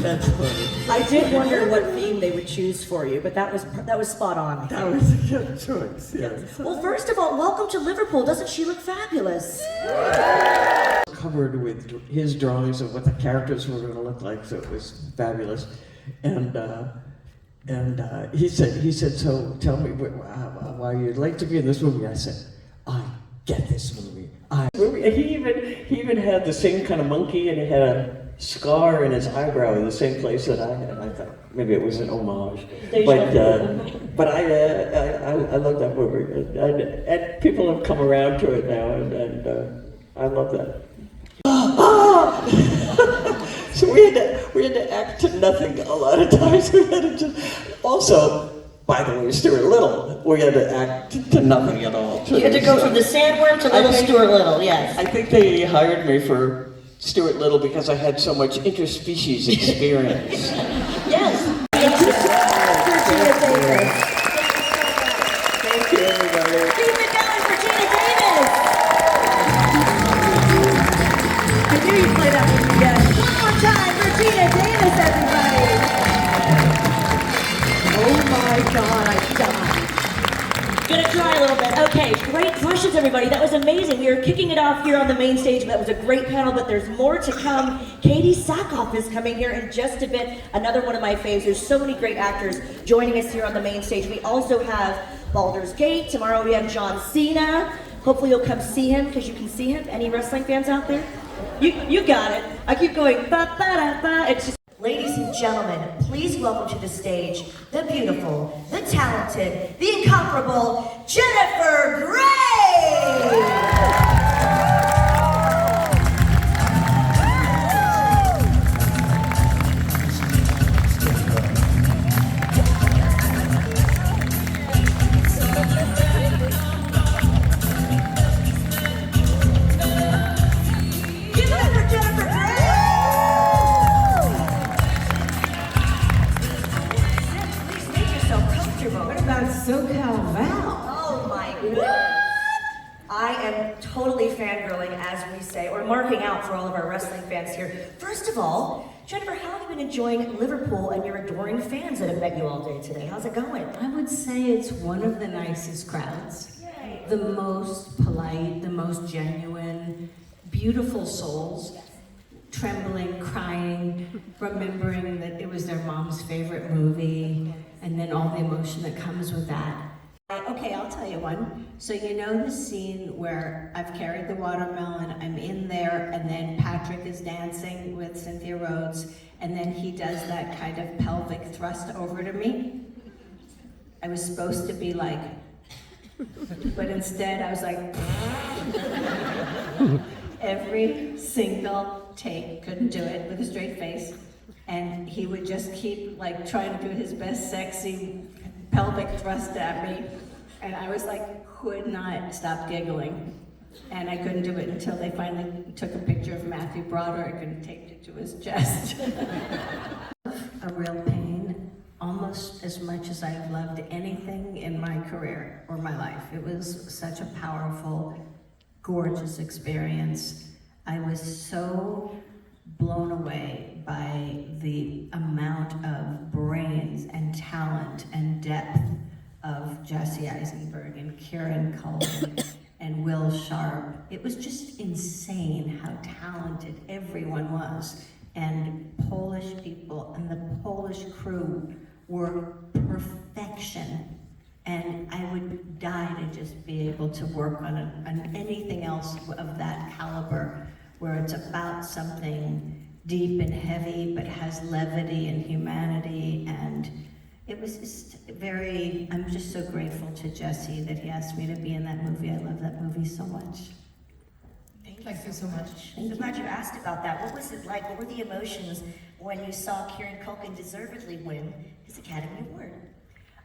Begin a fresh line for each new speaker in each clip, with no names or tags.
That's funny.
I did wonder what theme they would choose for you, but that was spot on.
That was a good choice, yes.
Well, first of all, welcome to Liverpool. Doesn't she look fabulous?
Covered with his drawings of what the characters were going to look like, so it was fabulous. And he said, so tell me why you'd like to be in this movie. I said, I get this movie. He even had the same kind of monkey, and he had a scar in his eyebrow in the same place that I had. I thought maybe it was an homage, but I love that movie, and people have come around to it now, and I love that. So we had to act to nothing a lot of times. We had to just also. By the way, Stuart Little, we had to act to nothing at all.
You had to go from the sandworm to little Stuart Little, yes.
I think they hired me for Stuart Little because I had so much interspecies experience.
Yes. Thank you so much for Gina Davis.
Thank you, everybody.
Keep it going for Gina Davis. I knew you'd play that one again. One more time for Gina Davis, everybody. Oh my God, I died. Gonna try a little bit. Okay, great questions, everybody. That was amazing. We are kicking it off here on the main stage. That was a great panel, but there's more to come. Katie Sackhoff is coming here in just a bit. Another one of my faves. There's so many great actors joining us here on the main stage. We also have Baldur's Gate. Tomorrow we have John Cena. Hopefully you'll come see him, because you can see him. Any wrestling fans out there? You got it. I keep going, ba-ba-da-ba. It's just... Ladies and gentlemen, please welcome to the stage the beautiful, the talented, the incomparable Jennifer Grey!
SoCal Val.
Oh my God. I am totally fangirling, as we say, or marking out for all of our wrestling fans here. First of all, Jennifer, how have you been enjoying Liverpool and your adoring fans that have met you all day today? How's it going?
I would say it's one of the nicest crowds.
Yay.
The most polite, the most genuine, beautiful souls. Trembling, crying, remembering that it was their mom's favorite movie, and then all the emotion that comes with that. Okay, I'll tell you one. So you know the scene where I've carried the watermelon, I'm in there, and then Patrick is dancing with Cynthia Rhodes, and then he does that kind of pelvic thrust over to me? I was supposed to be like, but instead I was like, every single take, couldn't do it with a straight face, and he would just keep like trying to do his best sexy pelvic thrust at me, and I was like, could not stop giggling, and I couldn't do it until they finally took a picture of Matthew Broderick and taped it to his chest. A real pain, almost as much as I've loved anything in my career or my life. It was such a powerful, gorgeous experience. I was so blown away by the amount of brains and talent and depth of Jesse Eisenberg and Kieran Culkin and Will Sharp. It was just insane how talented everyone was. And Polish people and the Polish crew were perfection. And I would die to just be able to work on anything else of that caliber, where it's about something deep and heavy, but has levity and humanity. And it was just I'm just so grateful to Jesse that he asked me to be in that movie. I love that movie so much.
Thank you so much. I'm glad you asked about that. What was it like? What were the emotions when you saw Kieran Culkin deservedly win his Academy Award?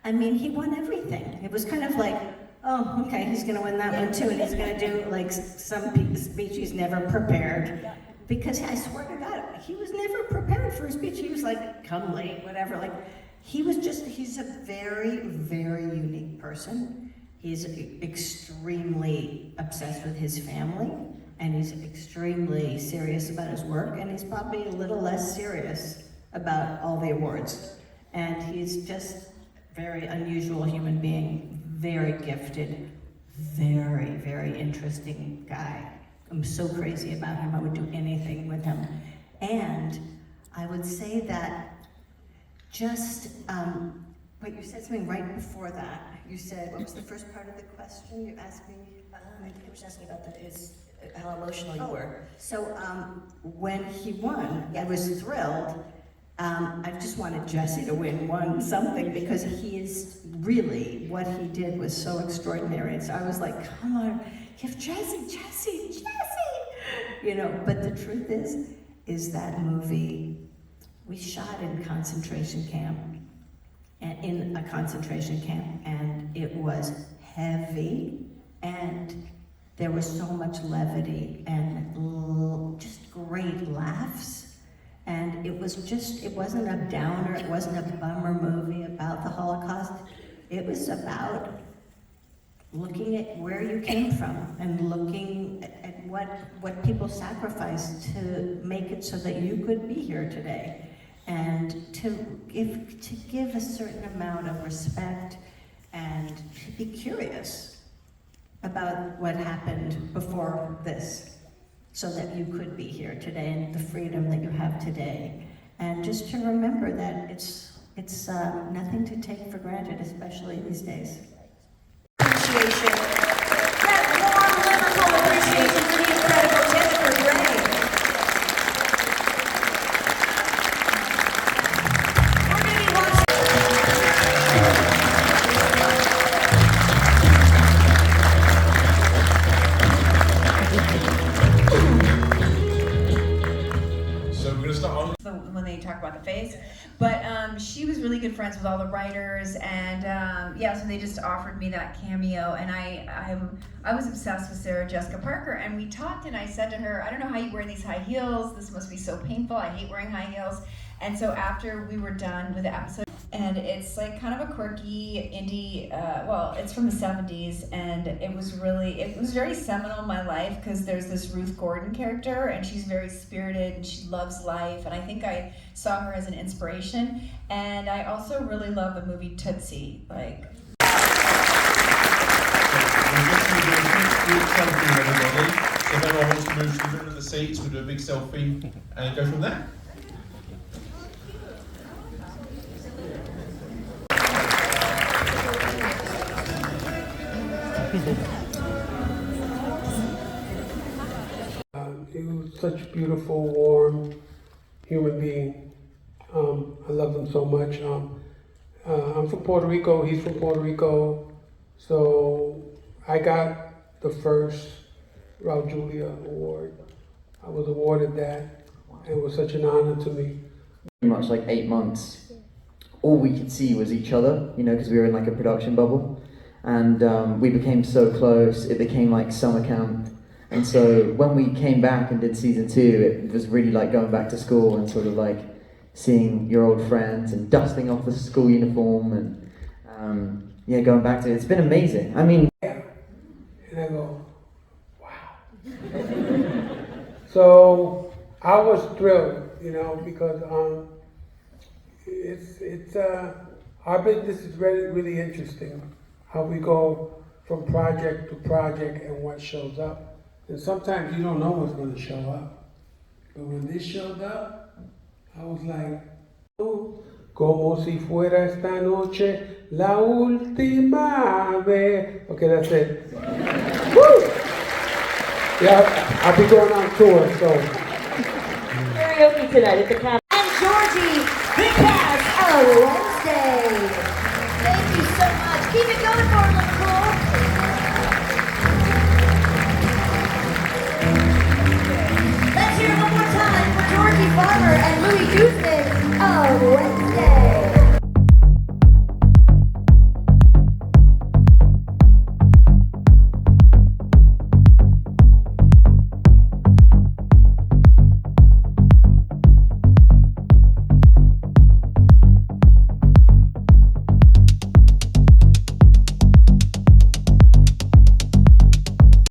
I mean, he won everything. It was kind of like, oh, okay, he's gonna win that one too, and he's gonna do like some speech he's never prepared. Because I swear to God, he was never prepared for a speech. He was like, come late, whatever. Like, he's a very, very unique person. He's extremely obsessed with his family, and he's extremely serious about his work, and he's probably a little less serious about all the awards. And he's just very unusual human being, very gifted, very, very interesting guy. I'm so crazy about him, I would do anything with him. And I would say that just, wait, you said something right before that. You said, what was the first part of the question you asked me?
I think I was asking about how emotional you were.
So when he won, I was thrilled. I just wanted Jesse to win something because he is really, what he did was so extraordinary. And so I was like, come on, give Jesse. You know, but the truth is that movie, we shot in concentration camp, in a concentration camp, and it was heavy, and there was so much levity and just great laughs. And it wasn't a downer, it wasn't a bummer movie about the Holocaust. It was about looking at where you came from and looking at what people sacrificed to make it so that you could be here today. And to give a certain amount of respect and to be curious about what happened before this, so that you could be here today and the freedom that you have today. And just to remember that it's nothing to take for granted, especially these days.
Appreciation. That warm Liverpool appreciation for the incredible Jennifer Gray. We're going to be watching.
When they talk about the face, but she was really good friends with all the writers, and yeah, so they just offered me that cameo, and I was obsessed with Sarah Jessica Parker, and we talked, and I said to her, I don't know how you wear these high heels, this must be so painful, I hate wearing high heels. And so after we were done with the episode, and it's like kind of a quirky indie, well, it's from the 70s, and it was very seminal in my life because there's this Ruth Gordon character, and she's very spirited and she loves life, and I think I saw her as an inspiration. And I also really love the movie Tootsie. Like,
everybody. So if everyone wants to move to the front of the seats, we'll do a big selfie and go from there.
He was such a beautiful, warm human being. I loved him so much. I'm from Puerto Rico, he's from Puerto Rico, so I got the first Raul Julia Award. I was awarded that. It was such an honor to me.
Pretty much like 8 months, all we could see was each other, you know, because we were in like a production bubble. And we became so close, it became like summer camp. And so when we came back and did season 2, it was really like going back to school and sort of like seeing your old friends and dusting off the school uniform and yeah, going back to it. It's been amazing. I mean,
yeah. And I go, wow. So I was thrilled, you know, because it's our business is really interesting. How we go from project to project and what shows up. And sometimes you don't know what's going to show up. But when this showed up, I was like, oh, como si fuera esta noche la última vez. Okay, that's it. Woo! Yeah, I'll be going on tour, so.
Karaoke tonight at the Cap. And Georgie, the cast of Wednesday. Thank you so much. Keep it going for Liverpool. Let's hear it one more time for Georgie Farmer and Louis Guzman of Wednesday.